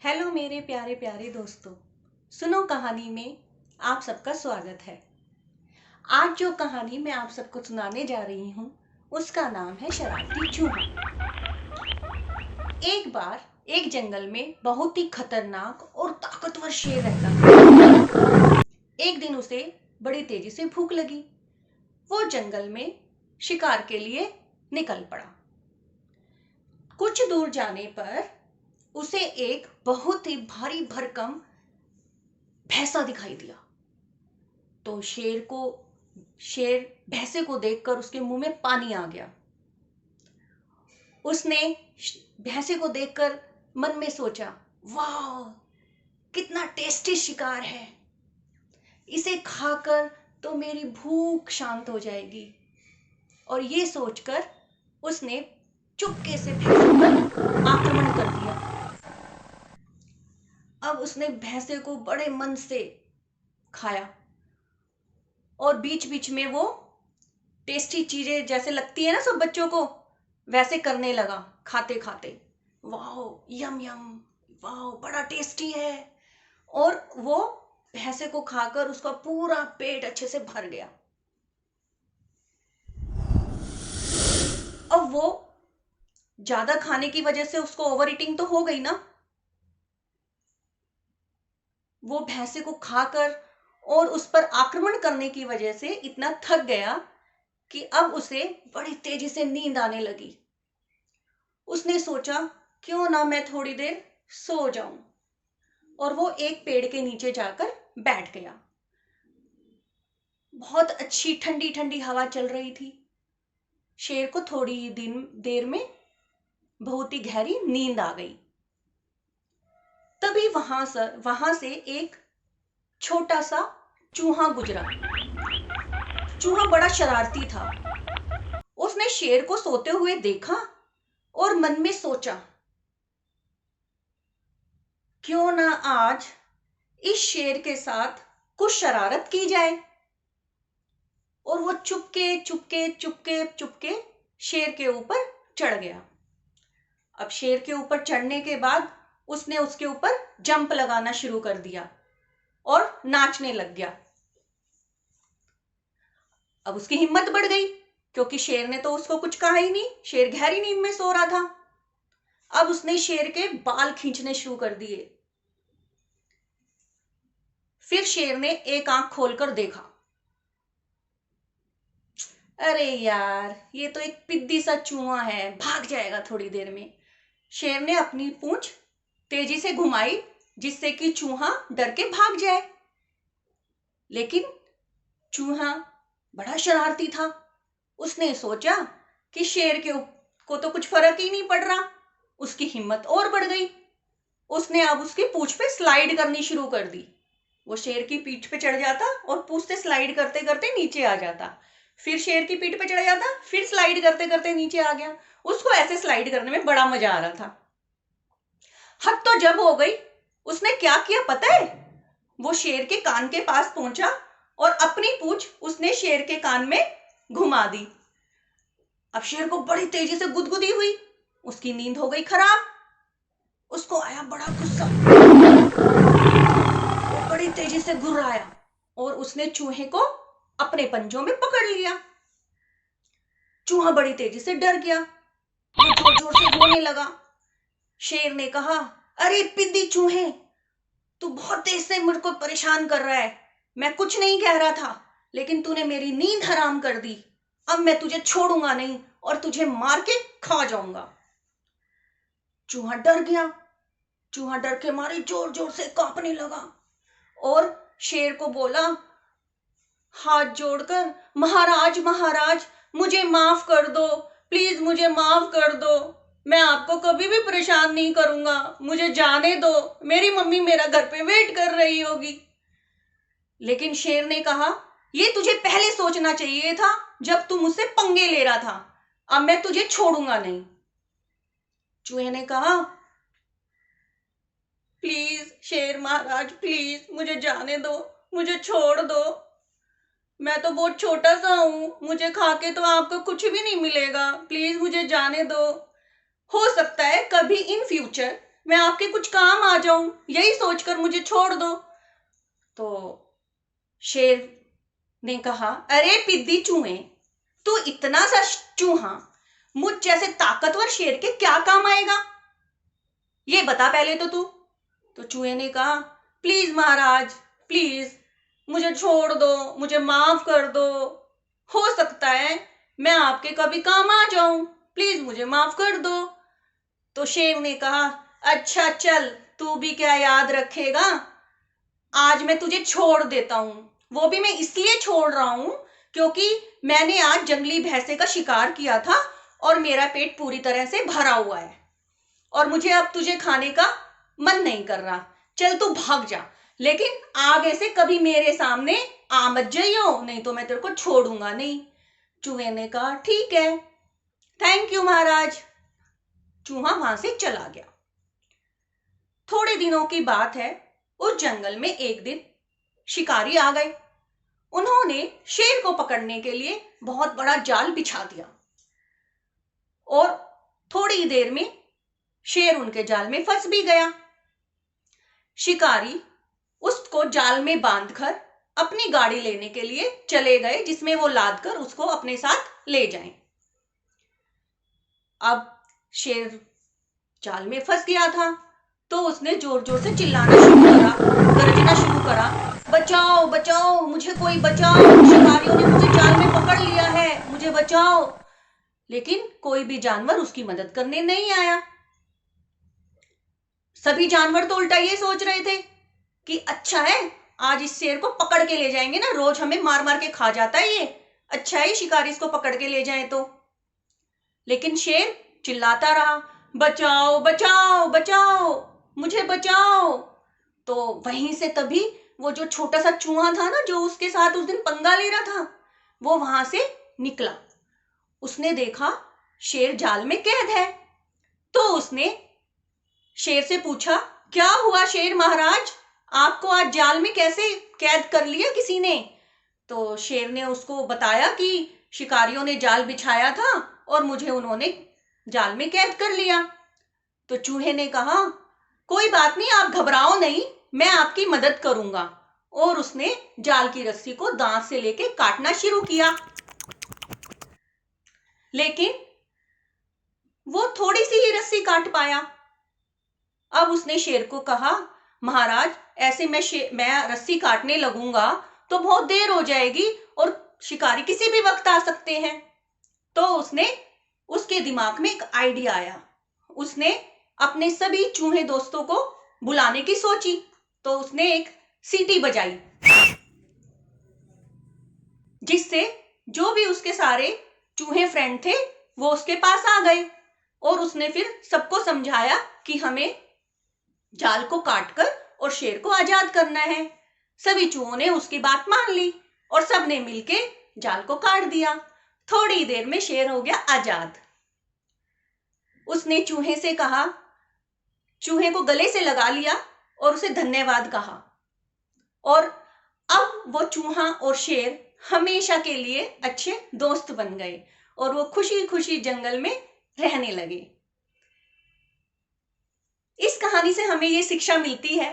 Hello मेरे प्यारे प्यारे दोस्तों। सुनो कहानी में आप सबका स्वागत है। आज जो कहानी मैं आप सबको सुनाने जा रही हूँ उसका नाम है शरारती चूहा। एक बार एक जंगल में बहुत ही खतरनाक और ताकतवर शेर रहता था। एक दिन उसे बड़ी तेजी से भूख लगी। वो जंगल में शिकार के लिए निकल पड़ा। कुछ दूर जाने पर उसे एक बहुत ही भारी भरकम भैंसा दिखाई दिया। तो शेर भैंसे को देखकर उसके मुंह में पानी आ गया। उसने भैंसे को देखकर मन में सोचा, वाह कितना टेस्टी शिकार है, इसे खाकर तो मेरी भूख शांत हो जाएगी। और ये सोचकर उसने चुपके से भैंसे पर आक्रमण कर दिया। अब उसने भैंसे को बड़े मन से खाया और बीच बीच में वो टेस्टी चीजें जैसे लगती है ना सब बच्चों को, वैसे करने लगा खाते खाते। वाह यम यम, वाह बड़ा टेस्टी है। और वो भैंसे को खाकर उसका पूरा पेट अच्छे से भर गया। अब वो ज्यादा खाने की वजह से उसको ओवर ईटिंग तो हो गई ना। वो भैंसे को खाकर और उस पर आक्रमण करने की वजह से इतना थक गया कि अब उसे बड़ी तेजी से नींद आने लगी। उसने सोचा क्यों ना मैं थोड़ी देर सो जाऊं, और वो एक पेड़ के नीचे जाकर बैठ गया। बहुत अच्छी ठंडी ठंडी हवा चल रही थी। शेर को थोड़ी देर में बहुत ही गहरी नींद आ गई। तभी वहां से एक छोटा सा चूहा गुजरा। चूहा बड़ा शरारती था। उसने शेर को सोते हुए देखा और मन में सोचा, क्यों ना आज इस शेर के साथ कुछ शरारत की जाए। और वो चुपके चुपके चुपके चुपके शेर के ऊपर चढ़ गया। अब शेर के ऊपर चढ़ने के बाद उसने उसके ऊपर जंप लगाना शुरू कर दिया और नाचने लग गया। अब उसकी हिम्मत बढ़ गई क्योंकि शेर ने तो उसको कुछ कहा ही नहीं। शेर गहरी नींद में सो रहा था। अब उसने शेर के बाल खींचने शुरू कर दिए। फिर शेर ने एक आंख खोलकर देखा, अरे यार ये तो एक पिद्दी सा चूहा है, भाग जाएगा थोड़ी देर में। शेर ने अपनी पूंछ तेजी से घुमाई जिससे कि चूहा डर के भाग जाए। लेकिन चूहा बड़ा शरारती था। उसने सोचा कि शेर को तो कुछ फर्क ही नहीं पड़ रहा। उसकी हिम्मत और बढ़ गई। उसने अब उसकी पूंछ पे स्लाइड करनी शुरू कर दी। वो शेर की पीठ पे चढ़ जाता और पूंछ से स्लाइड करते करते नीचे आ जाता। फिर शेर की पीठ पे चढ़ जाता, फिर स्लाइड करते करते नीचे आ गया। उसको ऐसे स्लाइड करने में बड़ा मजा आ रहा था। हद तो जब हो गई, उसने क्या किया पता है? वो शेर के कान के पास पहुंचा और अपनी पूंछ उसने शेर के कान में घुमा दी। अब शेर को बड़ी तेजी से गुदगुदी हुई। उसकी नींद हो गई खराब। उसको आया बड़ा गुस्सा। वो बड़ी तेजी से घुर्राया और उसने चूहे को अपने पंजों में पकड़ लिया। चूहा बड़ी तेजी से डर गया। वो जोर जोर से रोने लगा। शेर ने कहा, अरे पिद्दी चूहे, तू बहुत देर से मुझ को परेशान कर रहा है। मैं कुछ नहीं कह रहा था, लेकिन तूने मेरी नींद हराम कर दी। अब मैं तुझे छोड़ूंगा नहीं और तुझे मार के खा जाऊंगा। चूहा डर गया। चूहा डर के मारे जोर जोर से कांपने लगा और शेर को बोला हाथ जोड़कर, महाराज महाराज मुझे माफ कर दो, प्लीज मुझे माफ कर दो। मैं आपको कभी भी परेशान नहीं करूंगा, मुझे जाने दो, मेरी मम्मी मेरा घर पे वेट कर रही होगी। लेकिन शेर ने कहा, ये तुझे पहले सोचना चाहिए था जब तू मुझसे पंगे ले रहा था। अब मैं तुझे छोड़ूंगा नहीं। चूहे ने कहा, प्लीज शेर महाराज, प्लीज मुझे जाने दो, मुझे छोड़ दो। मैं तो बहुत छोटा सा हूं, मुझे खा के तो आपको कुछ भी नहीं मिलेगा, प्लीज मुझे जाने दो। हो सकता है कभी इन फ्यूचर मैं आपके कुछ काम आ जाऊं, यही सोचकर मुझे छोड़ दो। तो शेर ने कहा, अरे पिद्दी चूहे, तू इतना सा चूहा मुझ जैसे ताकतवर शेर के क्या काम आएगा, ये बता पहले तो तू। तो चूहे ने कहा, प्लीज महाराज, प्लीज मुझे छोड़ दो, मुझे माफ कर दो, हो सकता है मैं आपके कभी काम आ जाऊं, प्लीज मुझे माफ कर दो। तो शेर ने कहा, अच्छा चल, तू भी क्या याद रखेगा, आज मैं तुझे छोड़ देता हूं। वो भी मैं इसलिए छोड़ रहा हूं क्योंकि मैंने आज जंगली भैंसे का शिकार किया था और मेरा पेट पूरी तरह से भरा हुआ है और मुझे अब तुझे खाने का मन नहीं कर रहा। चल तू भाग जा, लेकिन आगे से कभी मेरे सामने आ मत जाइयो, नहीं तो मैं तेरे को छोड़ूंगा नहीं। चूहे ने कहा, ठीक है, थैंक यू महाराज। चूहा वहां से चला गया। थोड़े दिनों की बात है, उस जंगल में एक दिन शिकारी आ गए। उन्होंने शेर को पकड़ने के लिए बहुत बड़ा जाल बिछा दिया और थोड़ी देर में शेर उनके जाल में फंस भी गया। शिकारी उसको जाल में बांधकर अपनी गाड़ी लेने के लिए चले गए, जिसमें वो लाद कर उसको अपने साथ ले जाएं। अब शेर जाल में फंस गया था तो उसने जोर जोर से चिल्लाना शुरू करा, गरजना शुरू करा, बचाओ बचाओ, मुझे कोई बचाओ, शिकारियों ने मुझे जाल में पकड़ लिया है, मुझे बचाओ। लेकिन कोई भी जानवर उसकी मदद करने नहीं आया। सभी जानवर तो उल्टा ये सोच रहे थे कि अच्छा है, आज इस शेर को पकड़ के ले जाएंगे ना, रोज हमें मार मार के खा जाता है ये, अच्छा है शिकारी इसको पकड़ के ले जाए तो। लेकिन शेर चिल्लाता रहा, बचाओ बचाओ बचाओ, मुझे बचाओ। तो वहीं से तभी वो जो छोटा सा चूहा था ना, जो उसके साथ उस दिन पंगा ले रहा था, वो वहां से निकला। उसने देखा शेर जाल में कैद है, तो उसने शेर से पूछा, क्या हुआ शेर महाराज, आपको आज जाल में कैसे कैद कर लिया किसी ने? तो शेर ने उसको बताया कि शिकारियों ने जाल बिछाया था और मुझे उन्होंने जाल में कैद कर लिया। तो चूहे ने कहा, कोई बात नहीं, आप घबराओ नहीं, मैं आपकी मदद करूंगा। और उसने जाल की रस्सी को दांत से लेके काटना शुरू किया। लेकिन वो थोड़ी सी ही रस्सी काट पाया। अब उसने शेर को कहा, महाराज ऐसे मैं रस्सी काटने लगूंगा तो बहुत देर हो जाएगी और शिकारी किसी भी वक्त आ सकते हैं। तो उसके दिमाग में एक आइडिया आया। उसने अपने सभी चूहे दोस्तों को बुलाने की सोची, तो उसने एक सीटी बजाई, जिससे जो भी उसके सारे चूहे फ्रेंड थे वो उसके पास आ गए और उसने फिर सबको समझाया कि हमें जाल को काटकर और शेर को आजाद करना है। सभी चूहों ने उसकी बात मान ली और सबने मिलके जाल को काट दिया। थोड़ी देर में शेर हो गया आजाद। उसने चूहे से कहा, चूहे को गले से लगा लिया और उसे धन्यवाद कहा, और अब वो चूहा और शेर हमेशा के लिए अच्छे दोस्त बन गए और वो खुशी खुशी जंगल में रहने लगे। इस कहानी से हमें ये शिक्षा मिलती है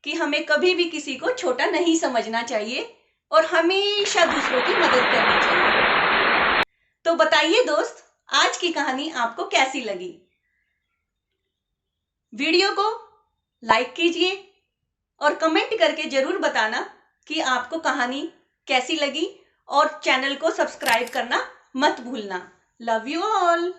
कि हमें कभी भी किसी को छोटा नहीं समझना चाहिए और हमेशा दूसरों की मदद करनी चाहिए। तो बताइए दोस्त, आज की कहानी आपको कैसी लगी? वीडियो को लाइक कीजिए और कमेंट करके जरूर बताना कि आपको कहानी कैसी लगी, और चैनल को सब्सक्राइब करना मत भूलना। Love you all.